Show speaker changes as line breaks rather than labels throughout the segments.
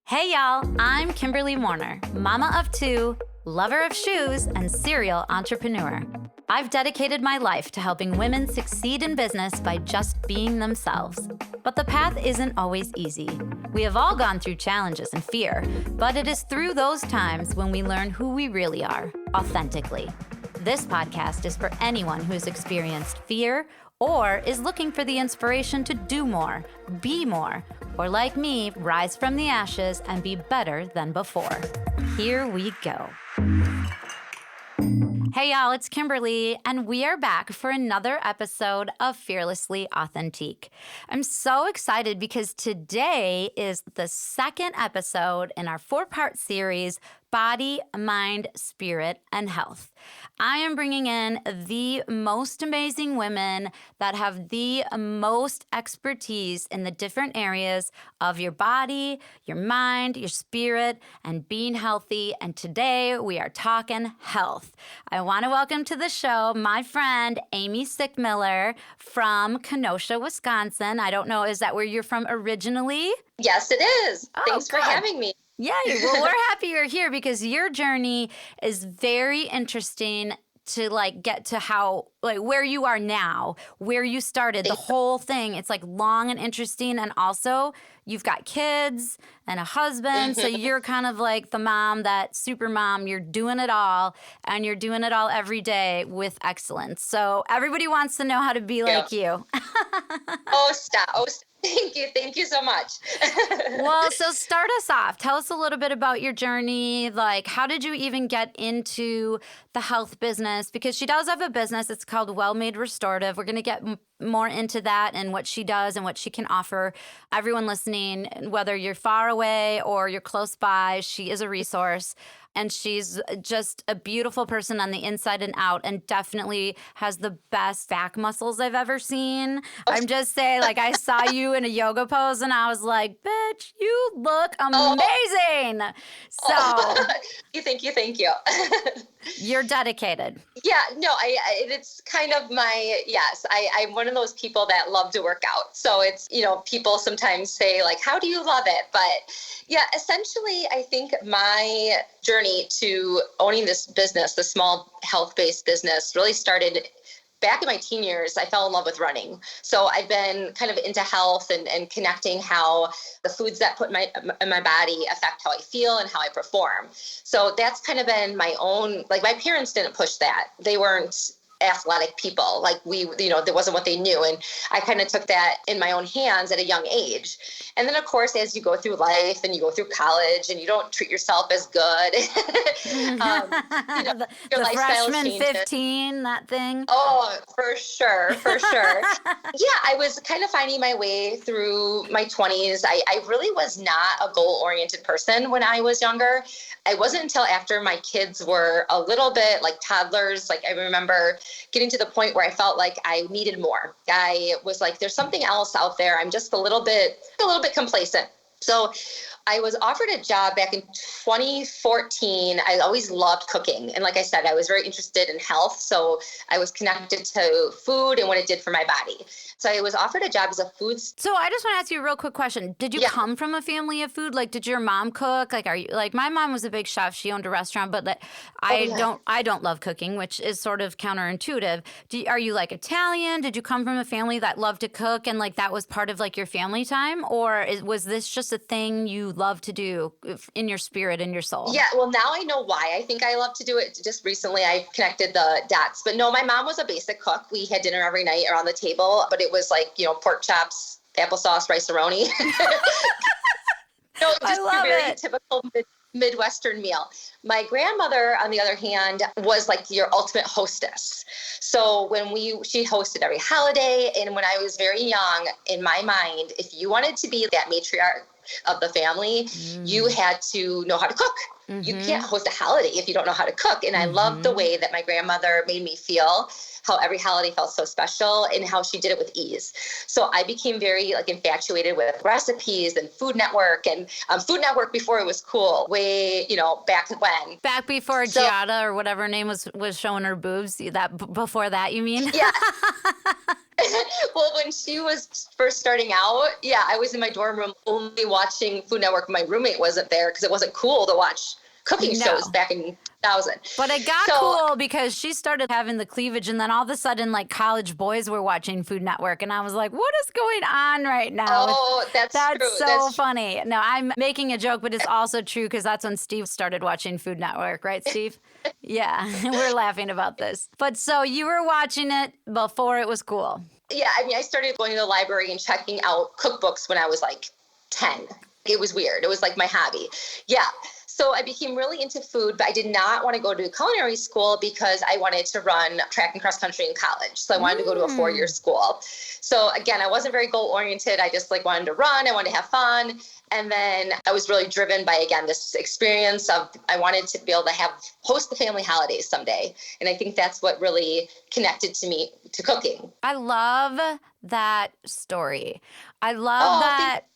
Hey y'all, I'm Kimberly Warner, mama of two, lover of shoes, and serial entrepreneur. I've dedicated my life to helping women succeed in business by just being themselves. But the path isn't always easy. We have all gone through challenges and fear, but it is through those times when we learn who we really are, authentically. This podcast is for anyone who's experienced fear or is looking for the inspiration to do more, be more, or like me, rise from the ashes and be better than before. Here we go. Hey y'all, it's Kimberly, and we are back for another episode of Fearlessly Authentique. I'm so excited because today is the second episode in our 4-part series, Body, Mind, Spirit, and Health. I am bringing in the most amazing women that have the most expertise in the different areas of your body, your mind, your spirit, and being healthy. And today we are talking health. I want to welcome to the show my friend Amy Sichmiller from Kenosha, Wisconsin. I don't know, is that where you're from originally?
Yes, it is. Thanks for having me.
Yeah, well, we're happy you're here because your journey is very interesting to get to how, where you are now, where you started, the whole thing. It's long and interesting. And also you've got kids and a husband. So you're kind of like the mom, that super mom. You're doing it all, and you're doing it all every day with excellence. So everybody wants to know how to be like you.
Oh, stop. Thank you so much.
Well, so start us off. Tell us a little bit about your journey. How did you even get into the health business? Because she does have a business. It's called Wellmade Restoritve. We're going to get more into that and what she does and what she can offer everyone listening, whether you're far away or you're close by. She is a resource. And she's just a beautiful person on the inside and out, and definitely has the best back muscles I've ever seen. I'm just saying, I saw you in a yoga pose and I was like, bitch, you look amazing.
Thank you.
You're dedicated.
Yeah, no, it's kind of I'm one of those people that love to work out. So it's, people sometimes say how do you love it? But yeah, essentially, I think my journey to owning this business, the small health-based business, really started back in my teen years. I fell in love with running. So I've been kind of into health and connecting how the foods that put in my body affect how I feel and how I perform. So that's kind of been my own, my parents didn't push that. They weren't athletic people. There wasn't what they knew. And I kind of took that in my own hands at a young age. And then, of course, as you go through life and you go through college and you don't treat yourself as good,
the freshman 15, that thing.
Oh, for sure. Yeah, I was kind of finding my way through my 20s. I really was not a goal-oriented person when I was younger. It wasn't until after my kids were a little bit toddlers. I remember getting to the point where I felt like I needed more. I was there's something else out there. I'm just a little bit complacent. So I was offered a job back in 2014. I always loved cooking. And like I said, I was very interested in health. So I was connected to food and what it did for my body. So I was offered a job as a food.
So I just want to ask you a real quick question. Did you come from a family of food? Did your mom cook? Are you my mom was a big chef. She owned a restaurant, but I don't love cooking, which is sort of counterintuitive. Are you Italian? Did you come from a family that loved to cook and that was part of your family time? Or was this just a thing you love to do in your spirit and your soul?
Yeah, well, now I know why I think I love to do it. Just recently I connected the dots. But no, my mom was a basic cook. We had dinner every night around the table, but it was pork chops, applesauce, rice-a-roni. No, just a very typical Midwestern meal. My grandmother, on the other hand, was your ultimate hostess. So when she hosted every holiday, and when I was very young, in my mind, if you wanted to be that matriarch of the family, you had to know how to cook. You can't host a holiday if you don't know how to cook. And I loved the way that my grandmother made me feel, how every holiday felt so special and how she did it with ease. So I became very infatuated with recipes and Food Network and Food Network before it was cool, way, back when.
Back before Giada or whatever her name was showing her boobs. Before that, you mean?
Yeah. Well, when she was first starting out, I was in my dorm room only watching Food Network. My roommate wasn't there because it wasn't cool to watch cooking shows back in 2000.
But it got cool because she started having the cleavage, and then all of a sudden, like, college boys were watching Food Network, and I was like, what is going on right now?
Oh, that's true.
So funny. No, I'm making a joke, but it's also true because that's when Steve started watching Food Network, right, Steve? Yeah, we're laughing about this. But so you were watching it before it was cool.
Yeah, I mean, I started going to the library and checking out cookbooks when I was like 10. It was weird. It was like my hobby. Yeah. So I became really into food, but I did not want to go to culinary school because I wanted to run track and cross country in college. So I wanted to go to a 4-year school. So again, I wasn't very goal oriented. I just like wanted to run. I wanted to have fun. And then I was really driven by, again, this experience of I wanted to be able to host the family holidays someday. And I think that's what really connected to me to cooking.
I love that story. I love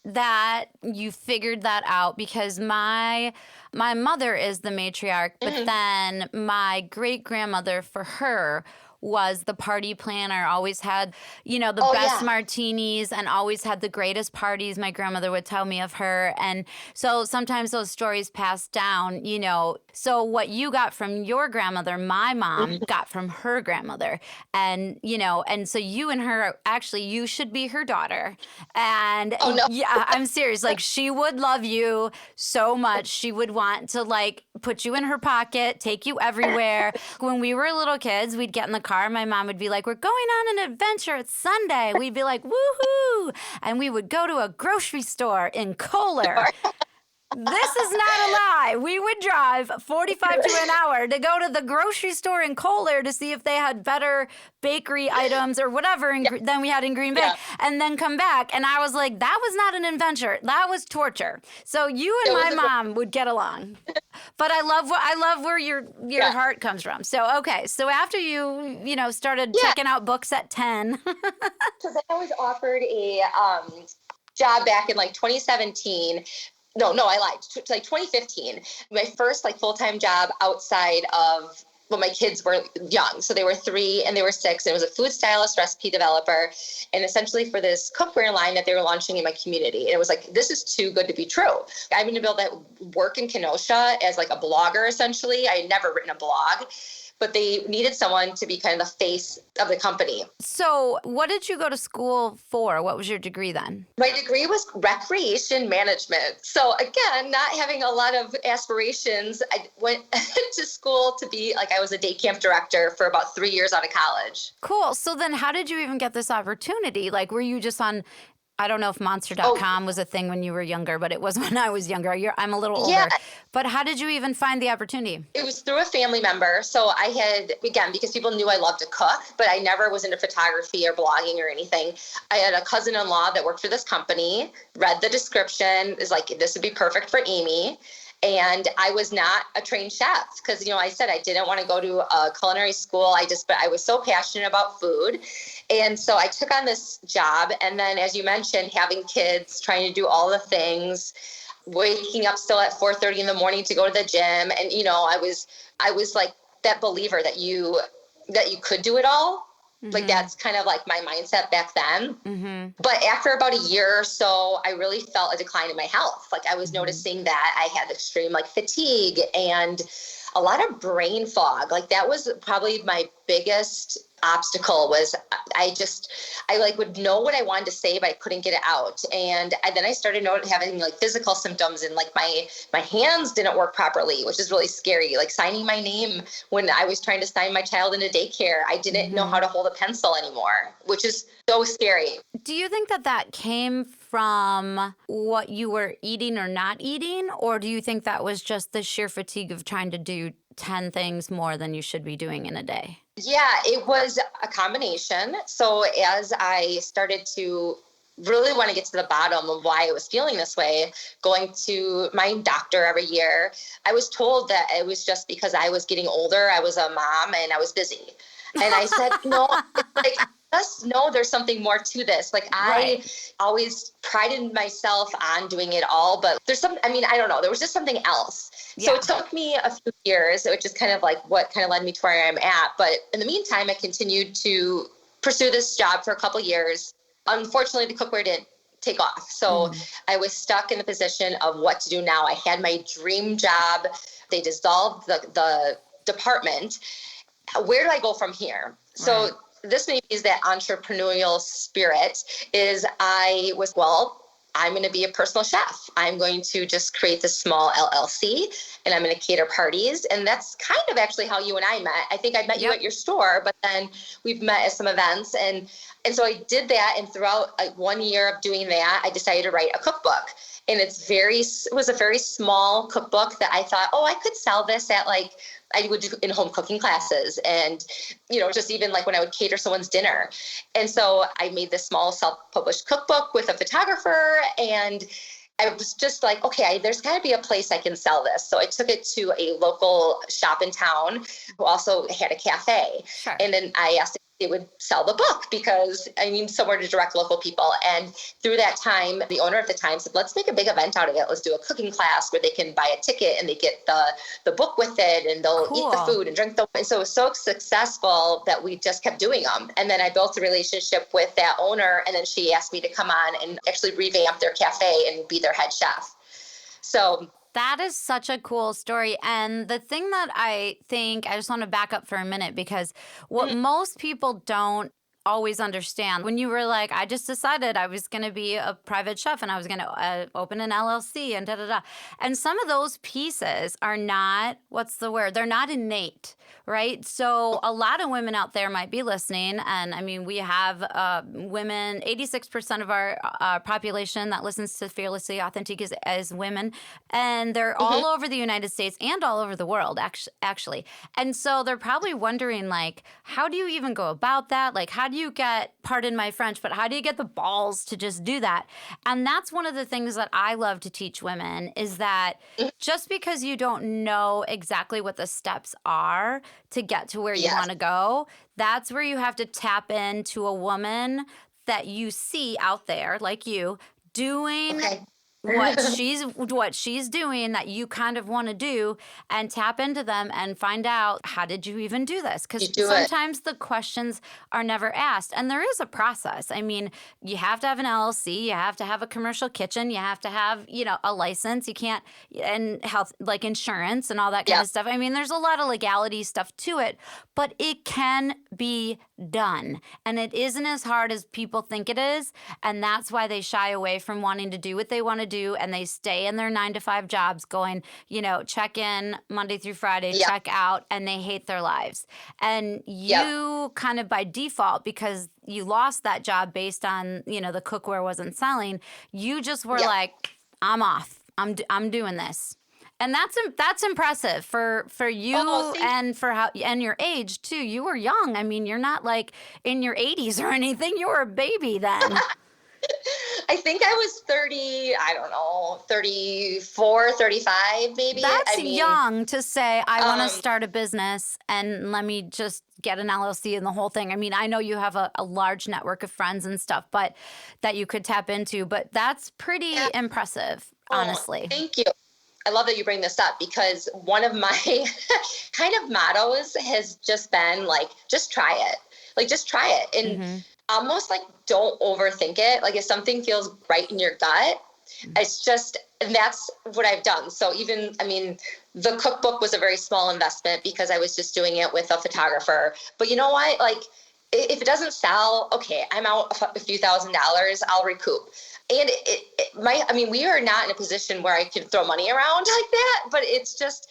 that you figured that out because my mother is the matriarch, but then my great grandmother, for her, was the party planner, always had, the best martinis and always had the greatest parties. My grandmother would tell me of her. And so sometimes those stories passed down, So what you got from your grandmother, my mom got from her grandmother. And, and so you and her, actually, you should be her daughter. And yeah, I'm serious. Like, she would love you so much. She would want to, like, put you in her pocket, take you everywhere. When we were little kids, we'd get in the car. My mom would be like, we're going on an adventure. It's Sunday. We'd be like, woohoo. And we would go to a grocery store in Kohler. This is not a lie. We would drive 45 to an hour to go to the grocery store in Kohler to see if they had better bakery items or whatever than we had in Green Bay, and then come back. And I was like, that was not an adventure. That was torture. So you and my mom would get along. But I love where your heart comes from. So, okay. So after you started checking out books at 10.
So then I was offered a job back in like 2017. No, I lied. Like 2015, my first like full-time job outside of when my kids were young. So they were 3 and they were 6. And it was a food stylist, recipe developer, and essentially for this cookware line that they were launching in my community. And it was like, this is too good to be true. I'm going to be able to work in Kenosha as like a blogger, essentially. I had never written a blog, but they needed someone to be kind of the face of the company.
So what did you go to school for? What was your degree then?
My degree was recreation management. So again, not having a lot of aspirations, I went to school to be like, I was a day camp director for about 3 years out of college.
Cool. So then how did you even get this opportunity? Like, were you just on, I don't know if monster.com was a thing when you were younger, but it was when I was younger. I'm a little older.
Yeah.
But how did you even find the opportunity?
It was through a family member. So I had, again, because people knew I loved to cook, but I never was into photography or blogging or anything. I had a cousin-in-law that worked for this company, read the description, is like, this would be perfect for Amy. And I was not a trained chef because, I said I didn't want to go to a culinary school. But I was so passionate about food. And so I took on this job. And then, as you mentioned, having kids, trying to do all the things, waking up still at 4:30 in the morning to go to the gym. And, I was like that believer that you could do it all. Mm-hmm. Like, that's kind of like my mindset back then. Mm-hmm. But after about a year or so, I really felt a decline in my health. Like, I was noticing that I had extreme like fatigue and a lot of brain fog. Like, that was probably my biggest obstacle. Was I like would know what I wanted to say, but I couldn't get it out. And then I started having like physical symptoms, and like my hands didn't work properly, which is really scary. Like signing my name when I was trying to sign my child into daycare, I didn't know how to hold a pencil anymore, which is so scary.
Do you think that came from what you were eating or not eating? Or do you think that was just the sheer fatigue of trying to do 10 things more than you should be doing in a day?
Yeah, it was a combination. So as I started to really want to get to the bottom of why I was feeling this way, going to my doctor every year, I was told that it was just because I was getting older. I was a mom and I was busy. And I said, no, like, just know there's something more to this. Like, I always prided myself on doing it all, but there's I don't know. There was just something else. Yeah. So it took me a few years, which is kind of like what kind of led me to where I'm at. But in the meantime, I continued to pursue this job for a couple years. unfortunately, the cookware didn't take off. So I was stuck in the position of what to do now. I had my dream job. They dissolved the department. Where do I go from here? So this maybe is that entrepreneurial spirit is I was, I'm going to be a personal chef. I'm going to just create this small LLC and I'm going to cater parties. And that's kind of actually how you and I met. I think I met you at your store, but then we've met at some events. And so I did that. And throughout 1 year of doing that, I decided to write a cookbook. And it was a very small cookbook that I thought, I could sell this at I would do in-home cooking classes and, just even when I would cater someone's dinner. And so I made this small self-published cookbook with a photographer, and I was just like, okay, there's got to be a place I can sell this. So I took it to a local shop in town who also had a cafe.
Sure.
And then I asked if they would sell the book because I need somewhere to direct local people. And through that time, the owner at the time said, let's make a big event out of it. Let's do a cooking class where they can buy a ticket and they get the book with it and they'll eat the food and drink the. And so it was so successful that we just kept doing them. And then I built a relationship with that owner. And then she asked me to come on and actually revamp their cafe and be their head chef. So
that is such a cool story. And the thing that I just want to back up for a minute, because what most people don't always understand, when you were like, I just decided I was going to be a private chef and I was going to open an LLC and da-da-da. And some of those pieces are not, they're not innate, right? So a lot of women out there might be listening. And I mean, we have women, 86% of our population that listens to Fearlessly Authentic is women. And they're all over the United States and all over the world, actually. And so they're probably wondering, how do you even go about that? How do you get, pardon my French, but how do you get the balls to just do that? And that's one of the things that I love to teach women is that just because you don't know exactly what the steps are to get to where you want to go, that's where you have to tap into a woman that you see out there, like you, doing what she's doing that you kind of want to do, and tap into them and find out, how did you even do this? Because sometimes the questions are never asked, and there is a process. I mean, you have to have an LLC, you have to have a commercial kitchen, you have to have, a license, you can't, and health, insurance and all that kind of stuff. I mean, there's a lot of legality stuff to it, but it can be done. And it isn't as hard as people think it is. And that's why they shy away from wanting to do what they want to do. And they stay in their 9-to-5 jobs going, check in Monday through Friday, check out, and they hate their lives. And you kind of by default, because you lost that job based on, the cookware wasn't selling, you just were like, I'm off. I'm doing this. And that's impressive for you and for and your age too. You were young. I mean, you're not in your 80s or anything. You were a baby then.
I think I was 34, 35 maybe.
That's young to say, I want to start a business and let me just get an LLC and the whole thing. I mean, I know you have a large network of friends and stuff, but that you could tap into, but that's pretty impressive, honestly.
Thank you. I love that you bring this up because one of my kind of mottos has just been just try it. Just try it. And almost don't overthink it. If something feels right in your gut, it's just, and that's what I've done. So even, the cookbook was a very small investment because I was just doing it with a photographer. But you know what? If it doesn't sell, okay, I'm out a few $1,000s, I'll recoup. And we are not in a position where I can throw money around like that, but it's just,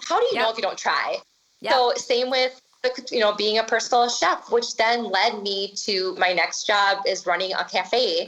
how do you know if you don't try? So same with, being a personal chef, which then led me to my next job is running a cafe.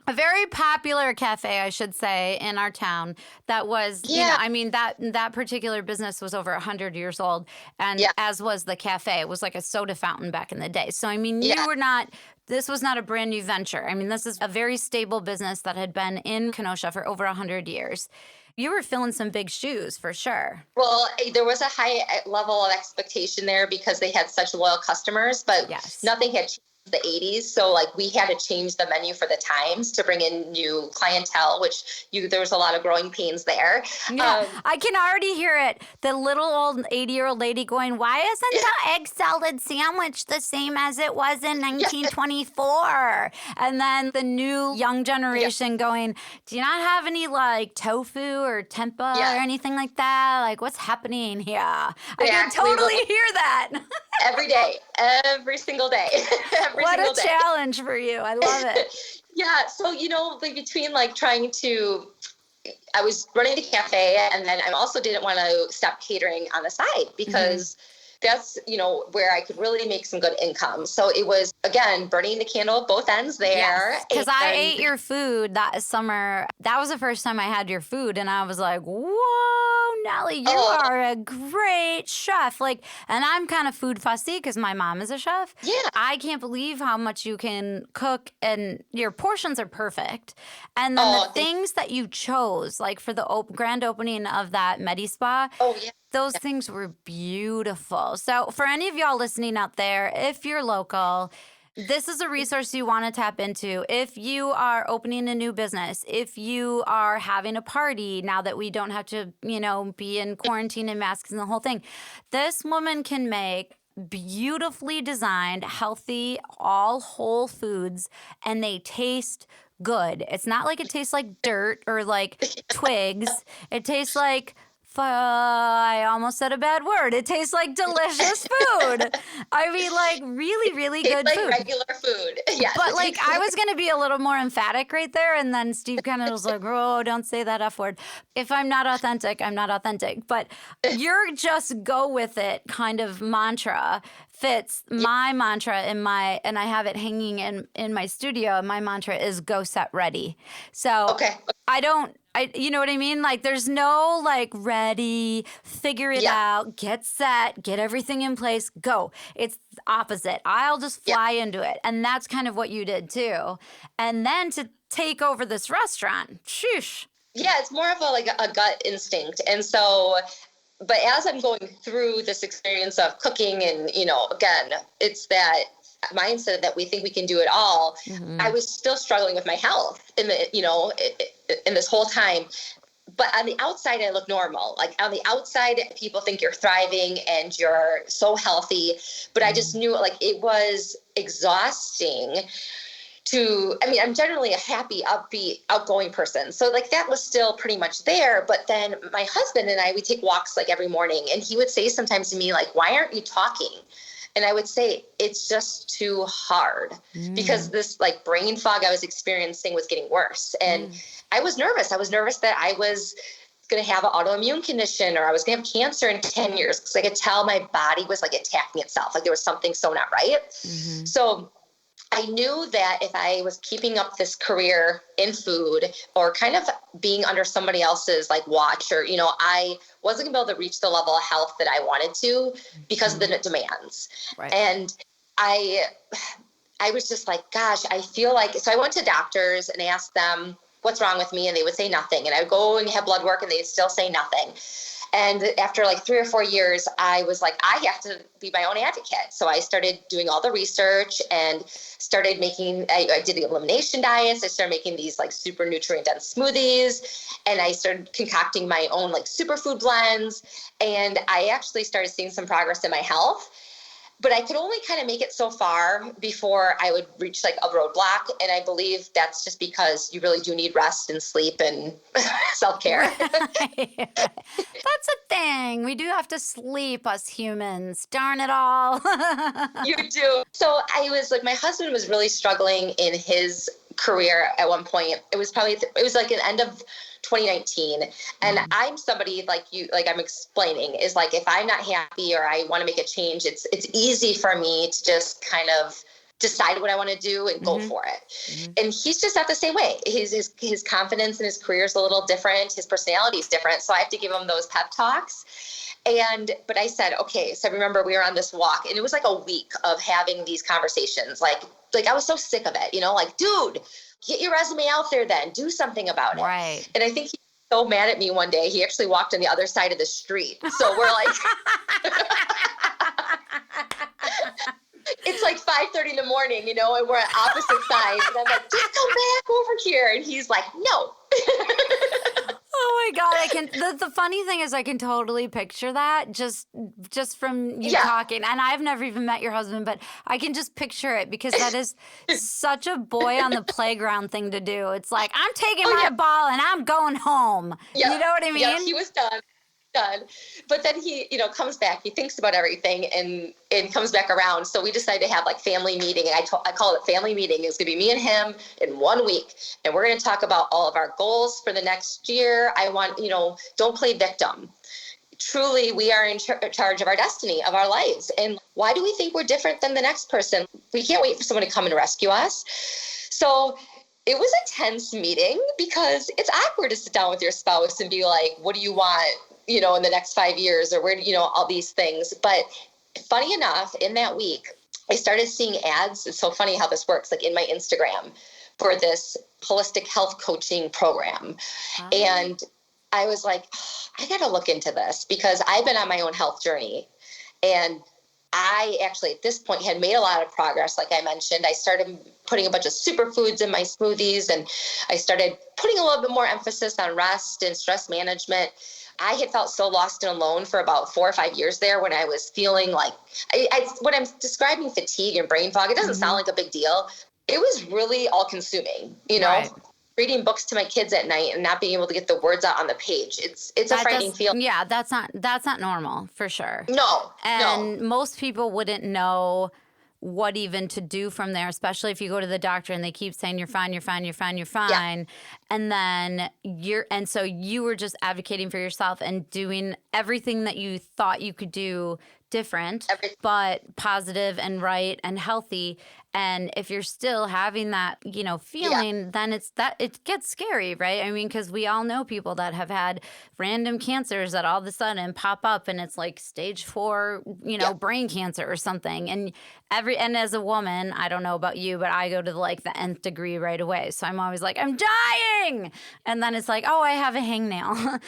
A very popular cafe, I should say, in our town. That was, that particular business was over 100 years old, and as was the cafe. It was like a soda fountain back in the day. So, you were not... This was not a brand new venture. This is a very stable business that had been in Kenosha for over 100 years. You were filling some big shoes for sure.
Well, there was a high level of expectation there because they had such loyal customers, but nothing had changed the 80s. So like we had to change the menu for the times to bring in new clientele, which there was a lot of growing pains there.
Yeah, I can already hear it. The little old 80-year-old lady going, why isn't the egg salad sandwich the same as it was in 1924? And then the new young generation going, do you not have any like tofu or tempeh or anything like that? Like, what's happening here? I can totally hear that.
Every day, every single day.
What a challenge for you. I love it.
Yeah. So, like between like I was running the cafe, and then I also didn't want to stop catering on the side because that's, where I could really make some good income. So it was, again, burning the candle at both ends there.
Because I ate your food that summer. That was the first time I had your food. And I was like, whoa, Nellie, you are a great chef. Like, and I'm kind of food fussy because my mom is a chef.
Yeah.
I can't believe how much you can cook, and your portions are perfect. And then the things that you chose, like for the grand opening of that Medi Spa.
Oh, yeah.
Those things were beautiful. So for any of y'all listening out there, if you're local, this is a resource you want to tap into. If you are opening a new business, if you are having a party now that we don't have to, be in quarantine and masks and the whole thing, this woman can make beautifully designed, healthy, all whole foods, and they taste good. It's not like it tastes like dirt or like twigs. It tastes like I almost said a bad word. It tastes like delicious food. I mean, like really, really good
like
food.
Regular food. Yes.
But like I was going to be a little more emphatic right there. And then Steve kind of was like, oh, don't say that F word. If I'm not authentic, I'm not authentic. But your just go with it kind of mantra fits my mantra and I have it hanging in my studio. My mantra is go, set, ready. So you know what I mean? Like there's no like ready, figure it out, get set, get everything in place, go. It's the opposite. I'll just fly into it. And that's kind of what you did too. And then to take over this restaurant, sheesh.
Yeah, it's more of a gut instinct. And so, but as I'm going through this experience of cooking and, again, it's that mindset that we think we can do it all. I was still struggling with my health in this whole time. But on the outside, I look normal. Like on the outside, people think you're thriving and you're so healthy. But I just knew it was exhausting I'm generally a happy, upbeat, outgoing person. So that was still pretty much there. But then my husband and I, we take walks every morning, and he would say sometimes to me, why aren't you talking? And I would say, it's just too hard because this brain fog I was experiencing was getting worse. And I was nervous. I was nervous that I was going to have an autoimmune condition or I was going to have cancer in 10 years because I could tell my body was attacking itself. There was something so not right. So I knew that if I was keeping up this career in food or kind of being under somebody else's watch or, I wasn't going to be able to reach the level of health that I wanted to because of the demands. Right. And I was just gosh, I feel so I went to doctors and asked them what's wrong with me. And they would say nothing. And I would go and have blood work and they'd still say nothing. And after 3 or 4 years, I was I have to be my own advocate. So I started doing all the research and started I did the elimination diets. I started making these super nutrient dense smoothies, and I started concocting my own superfood blends. And I actually started seeing some progress in my health. But I could only kind of make it so far before I would reach a roadblock. And I believe that's just because you really do need rest and sleep and self-care.
Right. That's a thing. We do have to sleep, us humans. Darn it all.
You do. So I was my husband was really struggling in his career at one point. It was an end of 2019. And I'm somebody I'm explaining is if I'm not happy or I want to make a change, it's easy for me to just kind of decide what I want to do and go for it. And he's just not the same way. His confidence in his career is a little different. His personality is different. So I have to give him those pep talks. But I said, okay, so I remember we were on this walk and it was a week of having these conversations. I was so sick of it, dude, get your resume out there then, do something about it.
Right.
And I think he was so mad at me one day, he actually walked on the other side of the street. So we're It's like 5:30 in the morning, and we're at opposite sides. And I'm like, just come back over here. And he's like, no.
Oh my God, I can. The funny thing is, I can totally picture that just from you talking. And I've never even met your husband, but I can just picture it because that is such a boy on the playground thing to do. It's like, I'm taking my ball and I'm going home.
Yep.
You know what I mean?
Yeah, he was done. But then he, comes back, he thinks about everything and comes back around. So we decided to have like family meeting. And I call it family meeting. It's going to be me and him in 1 week. And we're going to talk about all of our goals for the next year. I want, don't play victim. Truly, we are in charge of our destiny, of our lives. And why do we think we're different than the next person? We can't wait for someone to come and rescue us. So it was a tense meeting because it's awkward to sit down with your spouse and be like, what do you want, in the next 5 years, or where, all these things. But funny enough, in that week, I started seeing ads. It's so funny how this works, like in my Instagram, for this holistic health coaching program. And I was like, I got to look into this because I've been on my own health journey. And I actually, at this point, had made a lot of progress. Like I mentioned, I started putting a bunch of superfoods in my smoothies, and I started putting a little bit more emphasis on rest and stress management. I had felt so lost and alone for about 4 or 5 years there when I was feeling like, when I'm describing fatigue and brain fog, it doesn't sound like a big deal. It was really all consuming,
Right.
Reading books to my kids at night and not being able to get the words out on the page. It's a frightening feeling.
Yeah, that's not normal for sure.
No.
Most people wouldn't know what even to do from there, especially if you go to the doctor and they keep saying you're fine, you're fine, you're fine, you're fine. Yeah. And then so you were just advocating for yourself and doing everything that you thought you could do different, but positive and right and healthy. And if you're still having that, feeling, then it gets scary, right? I mean, because we all know people that have had random cancers that all of a sudden pop up, and it's like stage 4, brain cancer or something. And as a woman, I don't know about you, but I go to the nth degree right away. So I'm always like, I'm dying, and then it's like, oh, I have a hangnail,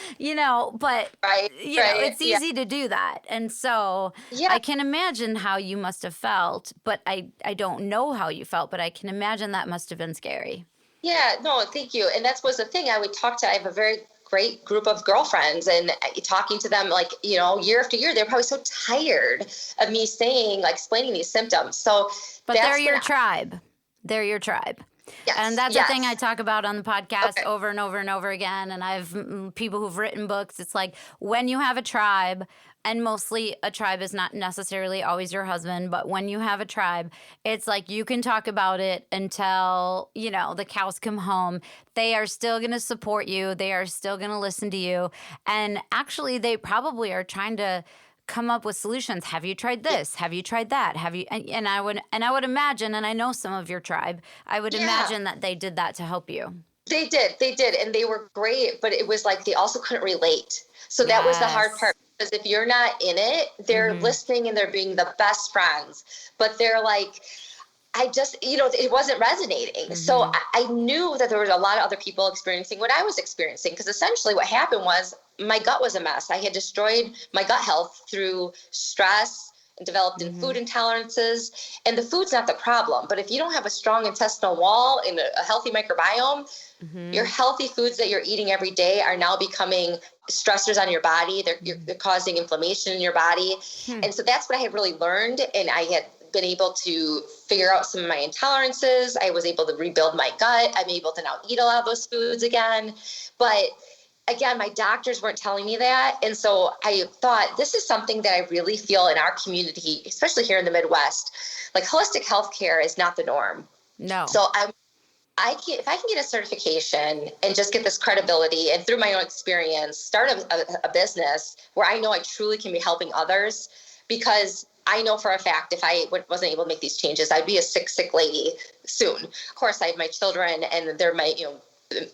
But it's easy to do that, and so I can imagine how you must have felt, but I don't know how you felt, but I can imagine that must have been scary.
Yeah, no, thank you. And that was the thing. I have a very great group of girlfriends, and talking to them, year after year, they're probably so tired of me explaining these symptoms. So,
but they're your tribe. They're your tribe.
Yes,
and that's the thing I talk about on the podcast over and over and over again. And I've people who've written books. It's like when you have a tribe, and mostly a tribe is not necessarily always your husband, but when you have a tribe, it's like you can talk about it until, the cows come home. They are still going to support you. They are still going to listen to you. And actually, they probably are trying to come up with solutions. Have you tried this? Have you tried that? Have you? And I would imagine, and I know some of your tribe, I would imagine that they did that to help you.
They did. And they were great, but it was like they also couldn't relate. So that was the hard part. Because if you're not in it, they're listening and they're being the best friends. But they're like, I just, it wasn't resonating. So I knew that there was a lot of other people experiencing what I was experiencing. Because essentially what happened was my gut was a mess. I had destroyed my gut health through stress and developed in food intolerances. And the food's not the problem. But if you don't have a strong intestinal wall and a healthy microbiome, your healthy foods that you're eating every day are now becoming stressors on your body. They're causing inflammation in your body. And so that's what I had really learned. And I had been able to figure out some of my intolerances. I was able to rebuild my gut. I'm able to now eat a lot of those foods again. But again, my doctors weren't telling me that. And so I thought this is something that I really feel in our community, especially here in the Midwest, like holistic healthcare is not the norm.
No.
So if I can get a certification and just get this credibility and through my own experience, start a business where I know I truly can be helping others, because I know for a fact if I wasn't able to make these changes, I'd be a sick lady soon. Of course, I have my children and they're my,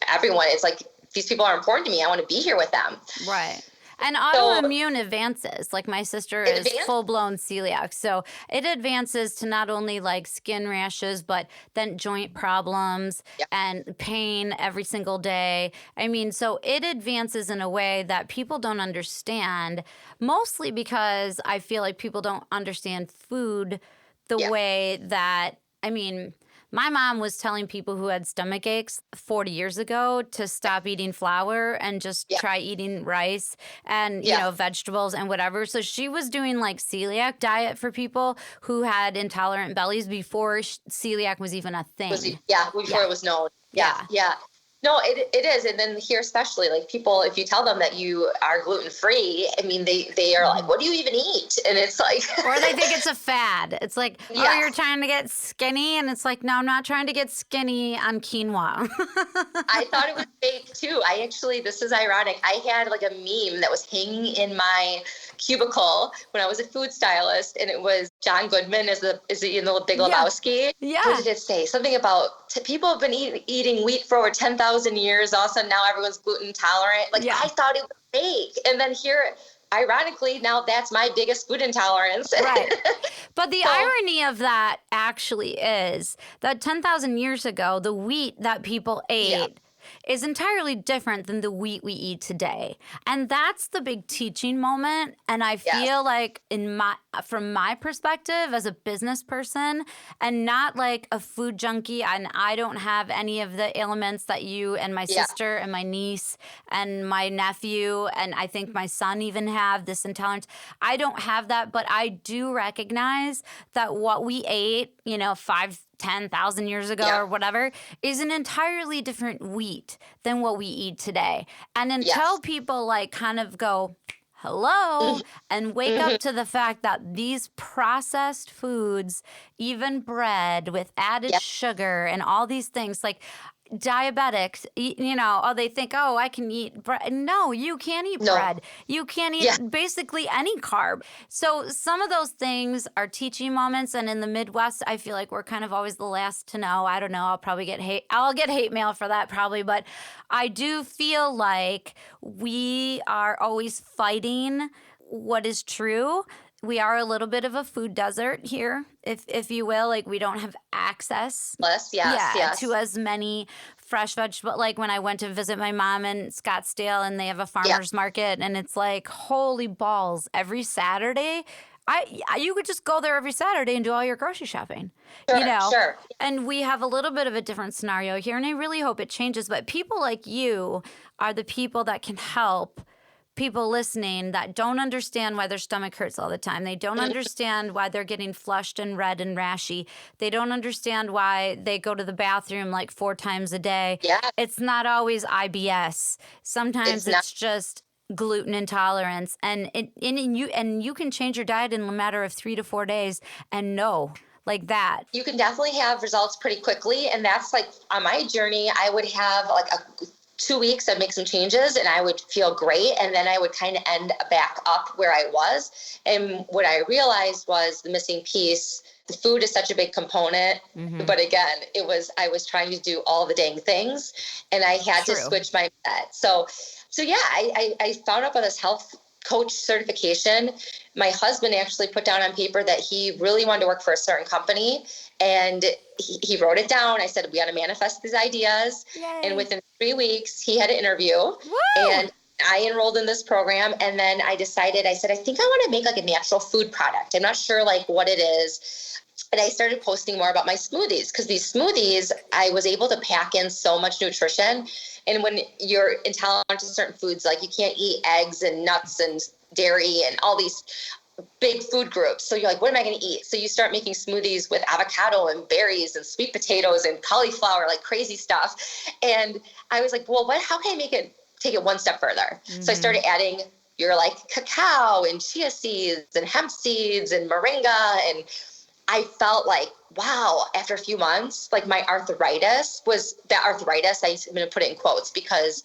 everyone. It's like, these people are important to me. I want to be here with them.
Right. And autoimmune advances. Like my sister is full-blown celiac. So it advances to not only skin rashes, but then joint problems and pain every single day. I mean, so it advances in a way that people don't understand, mostly because I feel like people don't understand food the
Yeah.
way that, I mean, my mom was telling people who had stomach aches 40 years ago to stop eating flour and just
Yeah.
try eating rice and, you
Yeah.
know, vegetables and whatever. So she was doing like celiac diet for people who had intolerant bellies before celiac was even a thing.
Before it was known.
Yeah.
Yeah. No, it is. And then here, especially like people, if you tell them that you are gluten-free, I mean, they are like, what do you even eat? And it's like,
Or they think it's a fad. It's like, oh,
Yes.
you're trying to get skinny. And it's like, no, I'm not trying to get skinny on quinoa.
I thought it was fake too. This is ironic. I had like a meme that was hanging in my cubicle when I was a food stylist, and it was John Goodman is he in the Big Lebowski?
Yeah.
What did it say? Something about people have been eating wheat for over 10,000 years. All of a sudden now everyone's gluten intolerant. Like I thought it was fake. And then here, ironically, now that's my biggest food intolerance.
Right. But the irony of that actually is that 10,000 years ago, the wheat that people ate is entirely different than the wheat we eat today. And that's the big teaching moment. And I feel like from my perspective as a business person and not like a food junkie, and I don't have any of the ailments that you and my sister and my niece and my nephew and I think my son even have, this intolerance. I don't have that, but I do recognize that what we ate, 10,000 years ago or whatever, is an entirely different wheat than what we eat today. And until people like kind of go, hello, and wake up to the fact that these processed foods, even bread with added sugar and all these things, like diabetics, they think, oh, I can eat bread. No, you can't eat bread. You can't eat basically any carb. So some of those things are teaching moments. And in the Midwest, I feel like we're kind of always the last to know. I don't know. I'll probably get hate. I'll get hate mail for that probably. But I do feel like we are always fighting what is true. We are a little bit of a food desert here, if you will. Like we don't have access to as many fresh vegetables. Like when I went to visit my mom in Scottsdale and they have a farmer's market and it's like, holy balls, every Saturday. You could just go there every Saturday and do all your grocery shopping,
Sure.
And we have a little bit of a different scenario here and I really hope it changes. But people like you are the people that can help people listening that don't understand why their stomach hurts all the time. They don't understand why they're getting flushed and red and rashy. They don't understand why they go to the bathroom like 4 times a day.
Yeah.
It's not always IBS. Sometimes it's just gluten intolerance. And you can change your diet in a matter of 3 to 4 days and like that.
You can definitely have results pretty quickly. And that's like on my journey, I would have like 2 weeks, I'd make some changes and I would feel great. And then I would kind of end back up where I was. And what I realized was the missing piece. The food is such a big component. But again, I was trying to do all the dang things and I had to switch my set. So yeah, I found out about this health coach certification. My husband actually put down on paper that he really wanted to work for a certain company and he wrote it down. I said, we got to manifest these ideas.
Yay.
And within 3 weeks, he had an interview.
Woo!
And I enrolled in this program. And then I said, I think I want to make like a natural food product. I'm not sure like what it is. And I started posting more about my smoothies because these smoothies, I was able to pack in so much nutrition. And when you're intolerant to certain foods, like you can't eat eggs and nuts and dairy and all these big food groups. So you're like, what am I going to eat? So you start making smoothies with avocado and berries and sweet potatoes and cauliflower, like crazy stuff. And I was like, well, how can I take it one step further? So I started adding cacao and chia seeds and hemp seeds and moringa. And I felt like, wow, after a few months, like my arthritis, I'm going to put it in quotes because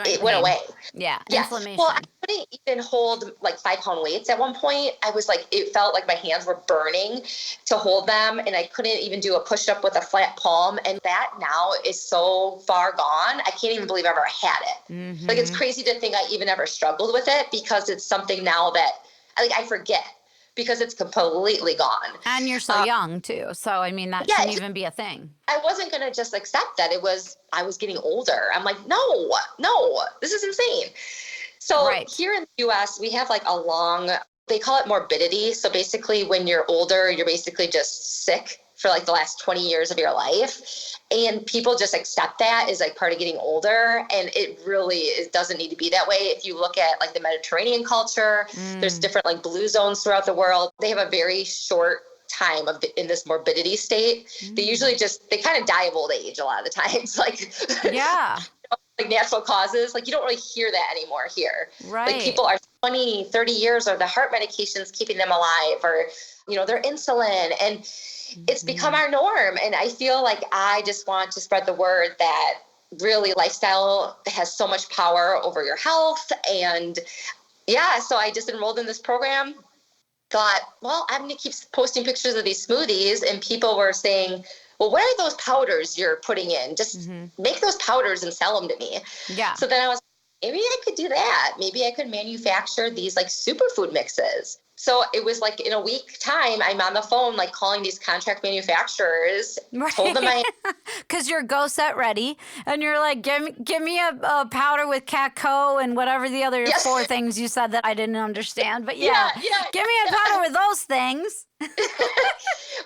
it went away.
Yeah. Inflammation.
Well, I couldn't even hold like 5-pound weights at one point. I was like, it felt like my hands were burning to hold them. And I couldn't even do a push-up with a flat palm. And that now is so far gone. I can't even believe I ever had it. Like, it's crazy to think I even ever struggled with it because it's something now that I forget because it's completely gone.
And you're so young too. So, I mean, that shouldn't even be a thing.
I wasn't going to just accept that. I was getting older. I'm like, no, this is insane. So here in the US, we have like a long They call it morbidity. So basically when you're older, you're basically just sick for like the last 20 years of your life. And people just accept that as like part of getting older. And it doesn't need to be that way. If you look at like the Mediterranean culture, there's different like blue zones throughout the world. They have a very short time in this morbidity state. They usually they kind of die of old age a lot of the times. Like,
yeah.
Like natural causes, like you don't really hear that anymore here.
Right.
Like people are 20, 30 years or the heart medication's keeping them alive or, their insulin, and it's become our norm. And I feel like I just want to spread the word that really lifestyle has so much power over your health. And so I just enrolled in this program, thought, well, I'm going to keep posting pictures of these smoothies. And people were saying, well, where are those powders you're putting in? Just make those powders and sell them to me.
Yeah.
So then I was, maybe I could do that. Maybe I could manufacture these like superfood mixes. So it was like in a week time, I'm on the phone, like calling these contract manufacturers, told them
because you're go set ready and you're like, give me a powder with cacao and whatever the other 4 things you said that I didn't understand. But give me a powder with those things.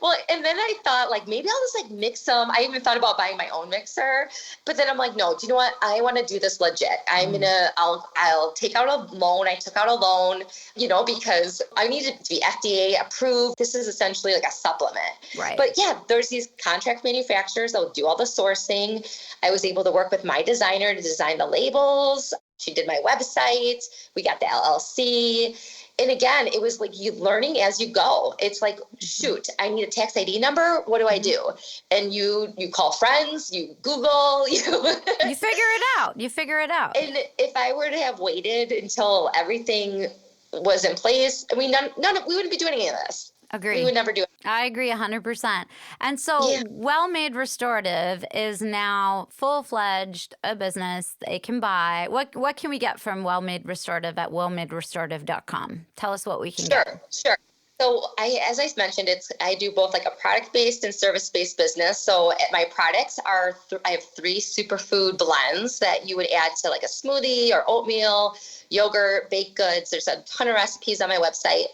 Well, and then I thought like, maybe I'll just like mix them. I even thought about buying my own mixer, but then I'm like, no, do you know what? I want to do this legit. I'll take out a loan. I took out a loan, because I need it to be FDA approved. This is essentially like a supplement.
Right.
But there's these contract manufacturers that will do all the sourcing. I was able to work with my designer to design the labels. She did my website. We got the LLC. And again, it was like you learning as you go. It's like, shoot, I need a tax ID number. What do I do? And you call friends, you Google, you
figure it out.
And if I were to have waited until everything was in place, we wouldn't be doing any of this.
Agree.
We would never do it.
I agree 100%. And so Wellmade Restorative is now full-fledged a business they can buy. What can we get from Wellmade Restorative at wellmaderestorative.com? Tell us what we can get.
Sure. So as I mentioned, I do both like a product-based and service-based business. So my products are, I have 3 superfood blends that you would add to like a smoothie or oatmeal, yogurt, baked goods. There's a ton of recipes on my website.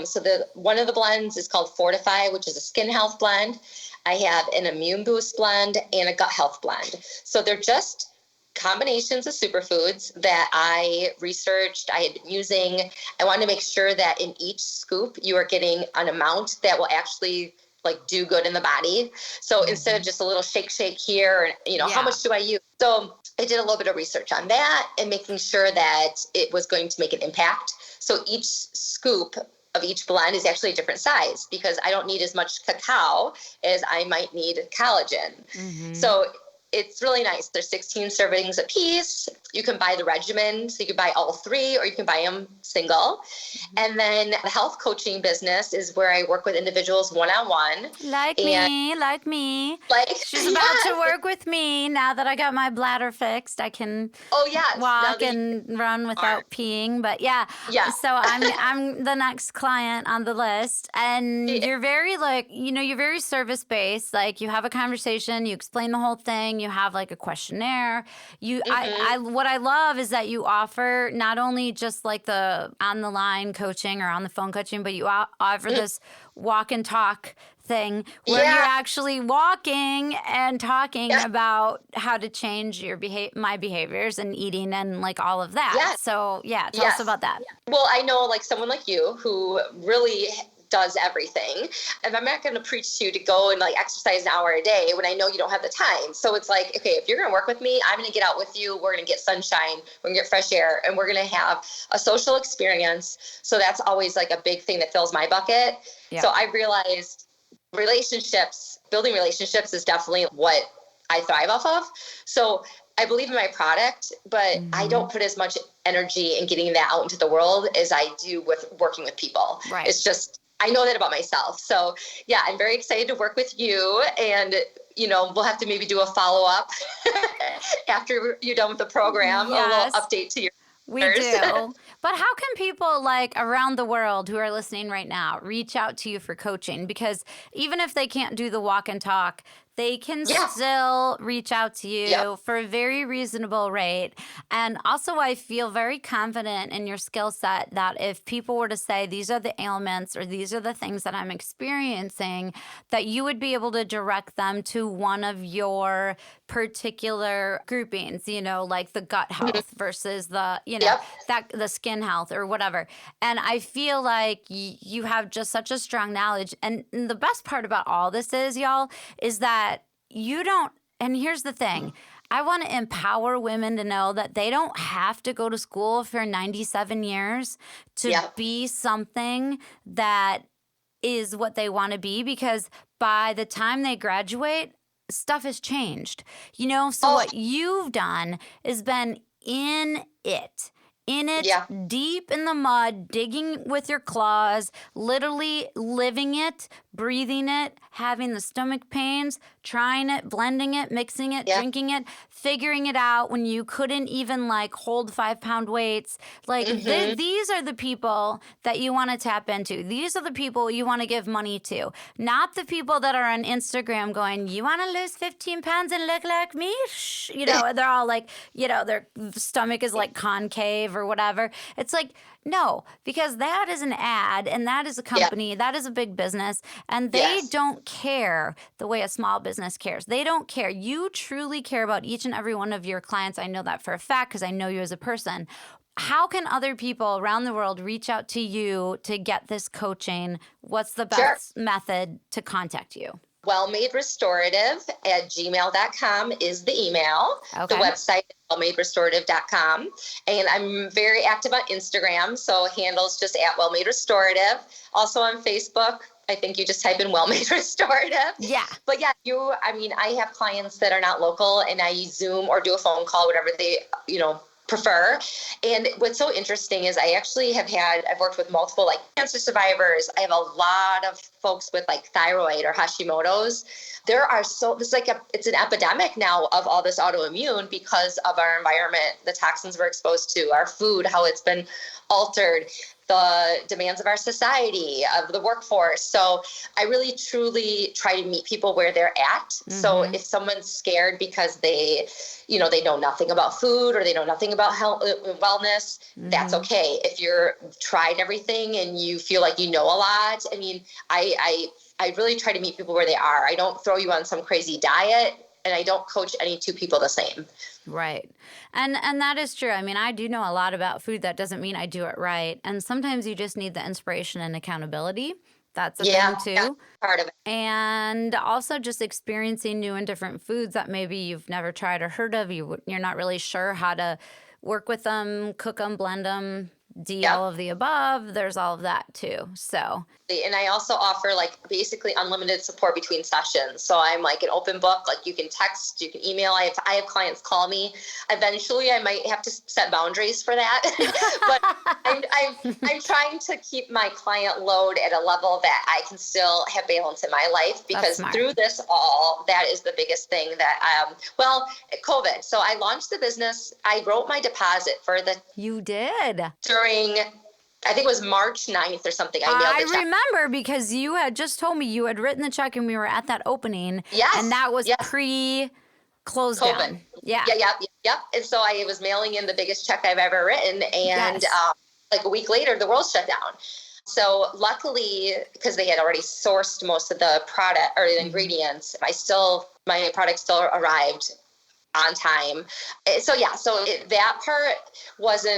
So one of the blends is called Fortify, which is a skin health blend. I have an immune boost blend and a gut health blend. So they're just combinations of superfoods that I researched, I had been using. I wanted to make sure that in each scoop, you are getting an amount that will actually like do good in the body. So instead of just a little shake here, and how much do I use? So I did a little bit of research on that and making sure that it was going to make an impact. So each scoop of each blend is actually a different size because I don't need as much cacao as I might need collagen. So it's really nice. There's 16 servings a piece. You can buy the regimen. So you can buy all 3 or you can buy them single. And then the health coaching business is where I work with individuals one-on-one.
Like me. She's about to work with me. Now that I got my bladder fixed, I can walk and run without peeing. But so I'm the next client on the list. And you're very you're very service-based. Like you have a conversation, you explain the whole thing. You have like a questionnaire. What I love is that you offer not only just like the on the line coaching or on the phone coaching, but you offer this walk and talk thing where you're actually walking and talking about how to change your my behaviors and eating and like all of that. So tell us about that.
Well, I know like someone like you who really does everything. And I'm not going to preach to you to go and like exercise an hour a day when I know you don't have the time. So it's like, okay, if you're going to work with me, I'm going to get out with you. We're going to get sunshine. We're going to get fresh air and we're going to have a social experience. So that's always like a big thing that fills my bucket. Yeah. So I realized building relationships is definitely what I thrive off of. So I believe in my product, but I don't put as much energy in getting that out into the world as I do with working with people.
Right.
It's just, I know that about myself. So I'm very excited to work with you and, we'll have to maybe do a follow-up after you're done with the program, a little update to your
We do. But how can people like around the world who are listening right now reach out to you for coaching? Because even if they can't do the walk and talk they can
Yeah.
still reach out to you
Yep.
for a very reasonable rate. And also, I feel very confident in your skill set that if people were to say, these are the ailments or these are the things that I'm experiencing, that you would be able to direct them to one of your particular groupings, like the gut health versus the,
Yep.
that the skin health or whatever. And I feel like you have just such a strong knowledge. And the best part about all this is, y'all, is that you don't, and here's the thing. I want to empower women to know that they don't have to go to school for 97 years to
Yep.
be something that is what they want to be, because by the time they graduate, stuff has changed. So what you've done is been in it,
Yeah.
deep in the mud, digging with your claws, literally living it, breathing it, having the stomach pains, trying it, blending it, mixing it,
Yeah.
drinking it, figuring it out when you couldn't even hold 5-pound weights. These are the people that you want to tap into. These are the people you want to give money to, not the people that are on Instagram going, you want to lose 15 pounds and look like me? They're all their stomach is concave or whatever. It's no, because that is an ad and that is a company, that is a big business, and they don't care the way a small business cares. They don't care. You truly care about each and every one of your clients. I know that for a fact because I know you as a person. How can other people around the world reach out to you to get this coaching? What's the best method to contact you?
Wellmade Restorative at gmail.com is the email.
Okay.
The website is wellmaderestorative.com. And I'm very active on Instagram, so handles just at Wellmade Restorative. Also on Facebook, I think you just type in Wellmade Restorative.
Yeah.
But yeah, I have clients that are not local, and I Zoom or do a phone call, whatever they, prefer. And what's so interesting is I actually I've worked with multiple cancer survivors. I have a lot of folks with thyroid or Hashimoto's. It's an epidemic now of all this autoimmune because of our environment, the toxins we're exposed to, our food, how it's been altered, the demands of our society, of the workforce. So I really truly try to meet people where they're at. Mm-hmm. So if someone's scared because they know nothing about food or they know nothing about health, wellness, that's okay. If you're tried everything and you feel like you know a lot, I really try to meet people where they are. I don't throw you on some crazy diet, and I don't coach any two people the same.
Right. And that is true. I do know a lot about food. That doesn't mean I do it right. And sometimes you just need the inspiration and accountability. That's a thing too.
Yeah, part of it.
And also just experiencing new and different foods that maybe you've never tried or heard of. You're not really sure how to work with them, cook them, blend them, all of the above. There's all of that too. So.
And I also offer basically unlimited support between sessions. So I'm an open book. You can text, you can email. I have clients call me. Eventually, I might have to set boundaries for that. But I'm trying to keep my client load at a level that I can still have balance in my life, because through this all, that is the biggest thing that COVID. So I launched the business. I wrote my deposit for the.
You did.
During, I think it was March 9th or something. I
remember because you had just told me you had written the check and we were at that opening.
Yes.
And that was pre-close down. Yeah.
Yep. And so I was mailing in the biggest check I've ever written. And a week later, the world shut down. So luckily, because they had already sourced most of the product or the ingredients, my product still arrived on time. So that part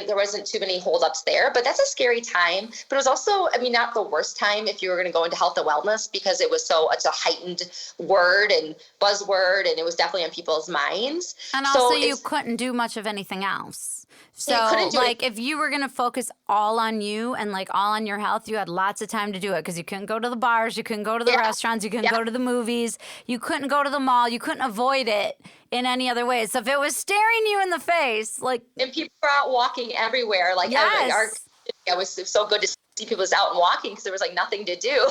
there wasn't too many holdups there, but that's a scary time. But it was also, not the worst time if you were going to go into health and wellness, because it's a heightened word and buzzword, and it was definitely on people's minds.
And also you couldn't do much of anything else. So if you were going to focus all on you and all on your health, you had lots of time to do it, because you couldn't go to the bars, you couldn't go to the restaurants, you couldn't go to the movies, you couldn't go to the mall, you couldn't avoid it in any other way. So if it was staring you in the face,
and people were out walking everywhere, it was so good to see people out and walking, because there was nothing to do.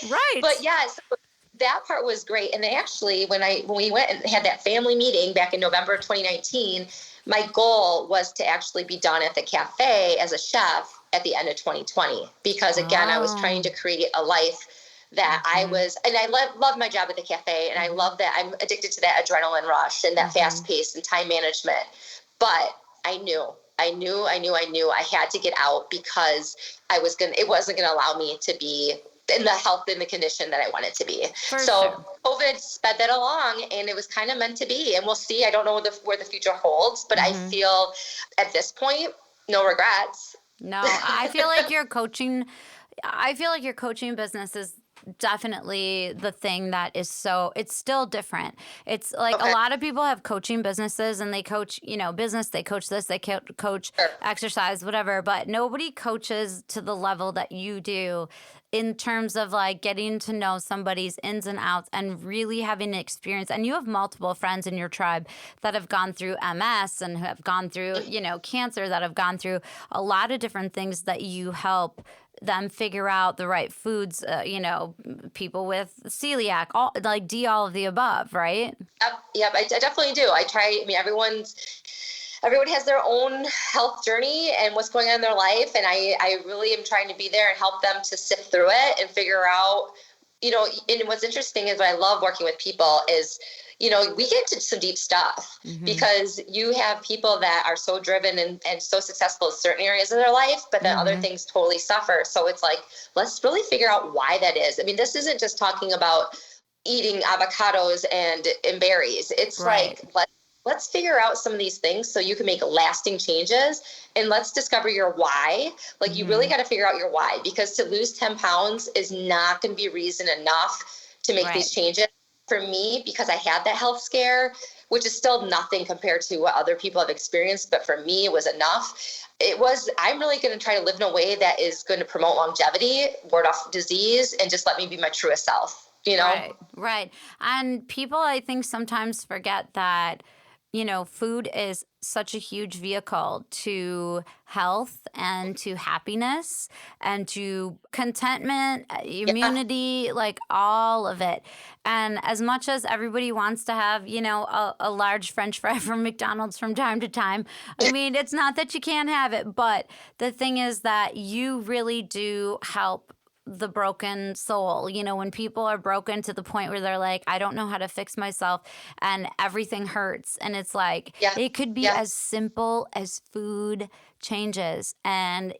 Right.
But so that part was great. And actually, when we went and had that family meeting back in November of 2019, my goal was to actually be done at the cafe as a chef at the end of 2020, because again, I was trying to create a life that I was, and I love my job at the cafe, and I love that I'm addicted to that adrenaline rush and that fast pace and time management. But I knew I had to get out because it wasn't going to allow me to be in the health and the condition that I wanted to be. So COVID sped that along, and it was kind of meant to be, and we'll see. I don't know where the future holds, but I feel at this point, no regrets.
No, I feel like your coaching business is definitely the thing that is it's still different. It's like a lot of people have coaching businesses and they coach, business, they coach this, they coach exercise, whatever, but nobody coaches to the level that you do in terms of like getting to know somebody's ins and outs and really having an experience. And you have multiple friends in your tribe that have gone through MS and have gone through, cancer, that have gone through a lot of different things that you help them figure out the right foods, people with celiac, all of the above, right?
Yep, I definitely do. Everyone has their own health journey and what's going on in their life. And I really am trying to be there and help them to sift through it and figure out, and what's interesting is what I love working with people is, we get into some deep stuff because you have people that are so driven and so successful in certain areas of their life, but then other things totally suffer. So it's like, let's really figure out why that is. I mean, this isn't just talking about eating avocados and berries. It's like, let's figure out some of these things so you can make lasting changes, and let's discover your why. Like you really got to figure out your why, because to lose 10 pounds is not going to be reason enough to make these changes. For me, because I had that health scare, which is still nothing compared to what other people have experienced, but for me, it was enough. I'm really going to try to live in a way that is going to promote longevity, ward off disease, and just let me be my truest self,
Right. And people, I think, sometimes forget that, food is such a huge vehicle to health and to happiness and to contentment, immunity, like all of it. And as much as everybody wants to have, a large French fry from McDonald's from time to time, I mean, it's not that you can't have it, but the thing is that you really do help the broken soul. When people are broken to the point where they're like, I don't know how to fix myself and everything hurts. And it's like, it could be as simple as food changes and,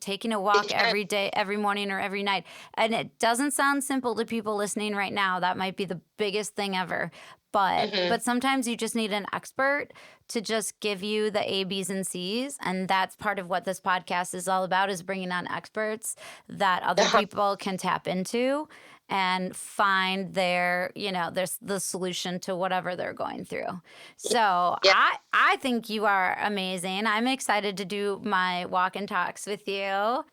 taking a walk every day, every morning or every night. And it doesn't sound simple to people listening right now. That might be the biggest thing ever. But sometimes you just need an expert to just give you the A, B's, and C's. And that's part of what this podcast is all about, is bringing on experts that other people can tap into and find there's the solution to whatever they're going through. So I think you are amazing. I'm excited to do my walk and talks with you.
Yeah.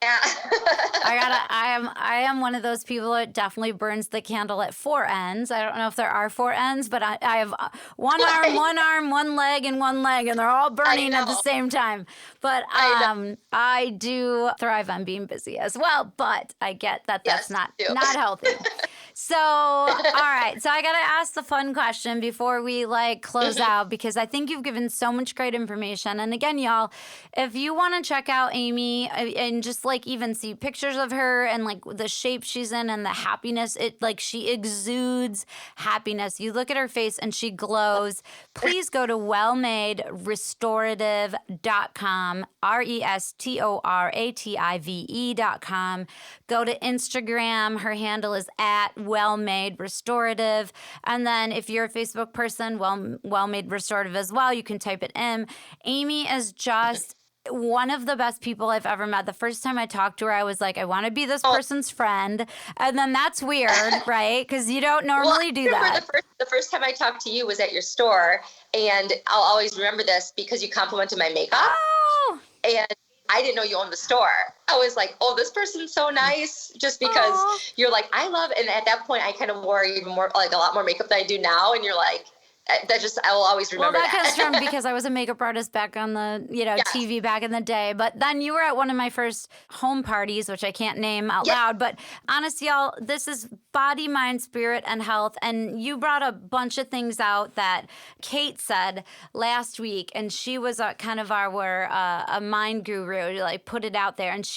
I am one of those people that definitely burns the candle at four ends. I don't know if there are four ends, but I have one arm, one leg, and they're all burning at the same time. But I do thrive on being busy as well, but I get that that's not healthy. So, all right. So I got to ask the fun question before we close out, because I think you've given so much great information. And again, y'all, if you want to check out Amy and just even see pictures of her and the shape she's in and the happiness, she exudes happiness. You look at her face and she glows. Please go to wellmaderestorative.com, restorative.com. Go to Instagram. Her handle is at Wellmade Restorative. And then if you're a Facebook person, Wellmade Restorative as well, you can type it in. Amy is just one of the best people I've ever met. The first time I talked to her, I was like, I want to be this person's friend. And then that's weird, right? Because you don't normally do that.
The first time I talked to you was at your store, and I'll always remember this because you complimented my makeup. Oh. And I didn't know you owned the store. I was like, oh, this person's so nice, just because you're like, I love, and at that point I kind of wore even more, a lot more makeup than I do now. And you're like, I will always remember that.
Well, that comes from because I was a makeup artist back on the, TV back in the day. But then you were at one of my first home parties, which I can't name out loud. But honestly, y'all, this is body, mind, spirit, and health. And you brought a bunch of things out that Kate said last week. And she was kind of a mind guru, put it out there. And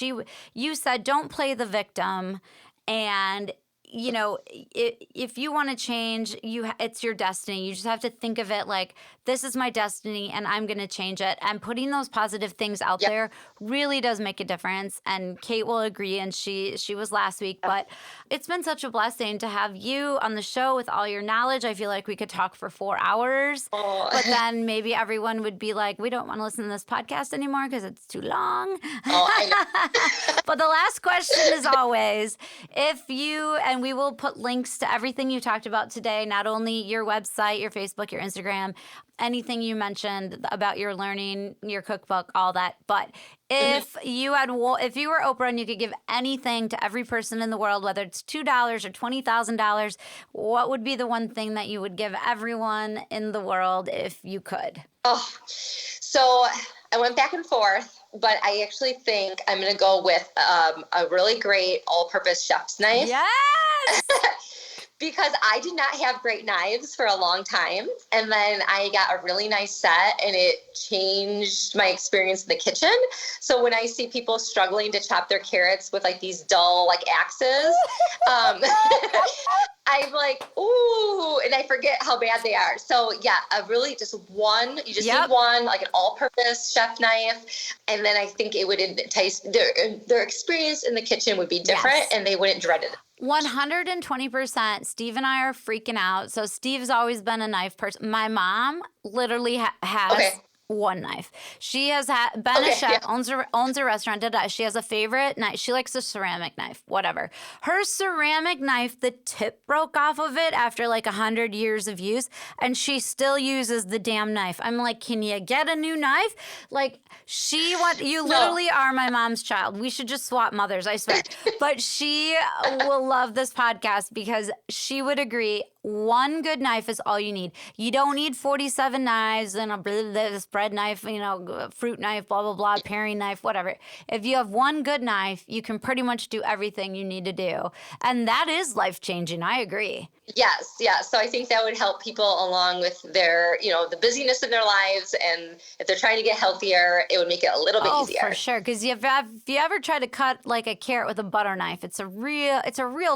you said, don't play the victim. And you know, if you want to change, it's your destiny. You just have to think of it like, this is my destiny and I'm going to change it. And putting those positive things out there really does make a difference. And Kate will agree, and she was last week. But it's been such a blessing to have you on the show with all your knowledge. I feel like we could talk for 4 hours, but then maybe everyone would be like, we don't want to listen to this podcast anymore because it's too long.
I know.
But the last question is always, if you, and we will put links to everything you talked about today, not only your website, your Facebook, your Instagram, anything you mentioned about your learning, your cookbook, all that. But if you were Oprah and you could give anything to every person in the world, whether it's $2 or $20,000, what would be the one thing that you would give everyone in the world if you could?
Oh, so I went back and forth, but I actually think I'm going to go with a really great all-purpose chef's knife.
Yes!
Because I did not have great knives for a long time. And then I got a really nice set, and it changed my experience in the kitchen. So when I see people struggling to chop their carrots with like these dull like axes, I'm like, ooh, and I forget how bad they are. So yeah, you just need one, like an all-purpose chef knife. And then I think it would entice, their experience in the kitchen would be different, and they wouldn't dread it.
120%. Steve and I are freaking out. So Steve's always been a knife person. My mom literally has one knife. She has been a chef, owns a restaurant. She has a favorite knife. She likes a ceramic knife, whatever. Her ceramic knife, the tip broke off of it after like 100 years of use, and she still uses the damn knife. I'm like, can you get a new knife? Like, you literally are my mom's child. We should just swap mothers, I swear. But she will love this podcast because she would agree. One good knife is all you need. You don't need 47 knives and a spread knife, fruit knife, blah, blah, blah, paring knife, whatever. If you have one good knife, you can pretty much do everything you need to do. And that is life-changing. I agree.
Yes. Yeah. So I think that would help people along with their, the busyness in their lives. And if they're trying to get healthier, it would make it a little bit easier.
Oh, for sure. Because if you ever try to cut like a carrot with a butter knife, it's a real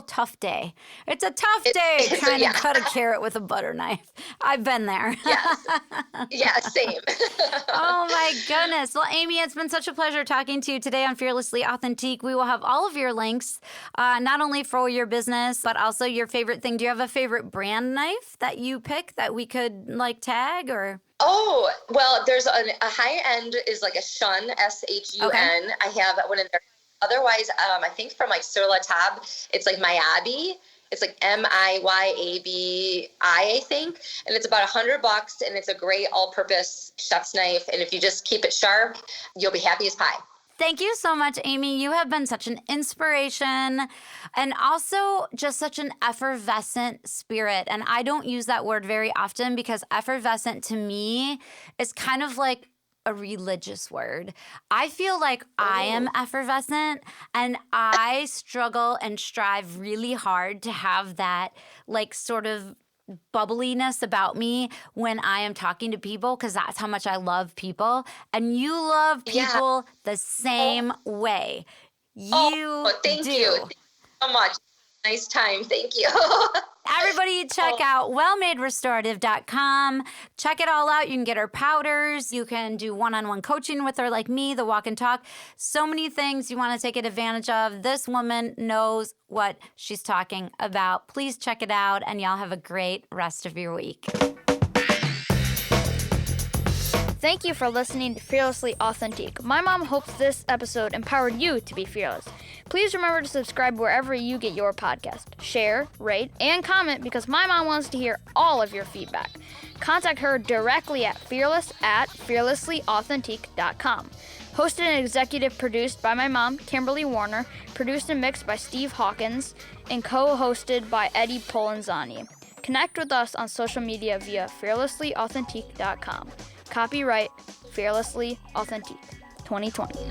tough day. It's a tough day trying to cut a carrot with a butter knife. I've been there.
Yes. Yeah, same.
Oh my goodness. Well, Amy, it's been such a pleasure talking to you today on Fearlessly Authentique. We will have all of your links, not only for your business, but also your favorite thing. Do you have a favorite brand knife that you pick that we could like tag or?
Oh, well, there's a high end is like a Shun, Shun.
Okay.
I have one in there. Otherwise, I think from like Sur La Table, it's like Miyabi. It's like Miyabi, I think. And it's about $100, and it's a great all-purpose chef's knife. And if you just keep it sharp, you'll be happy as pie.
Thank you so much, Amy. You have been such an inspiration and also just such an effervescent spirit. And I don't use that word very often because effervescent to me is kind of like a religious word. I feel like I am effervescent, and I struggle and strive really hard to have that like sort of bubbliness about me when I am talking to people, because that's how much I love people. And you love people the same way.
Thank you. Thank you so much. Nice time. Thank you.
Everybody check out wellmaderestoritve.com. Check it all out. You can get her powders. You can do one-on-one coaching with her like me, the walk and talk. So many things you want to take advantage of. This woman knows what she's talking about. Please check it out, and y'all have a great rest of your week.
Thank you for listening to Fearlessly Authentique. My mom hopes this episode empowered you to be fearless. Please remember to subscribe wherever you get your podcast. Share, rate, and comment because my mom wants to hear all of your feedback. Contact her directly at fearless@fearlesslyauthentique.com. Hosted and executive produced by my mom, Kimberly Warner, produced and mixed by Steve Hawkins, and co-hosted by Eddie Polanzani. Connect with us on social media via fearlesslyauthentique.com. Copyright Fearlessly Authentique 2020.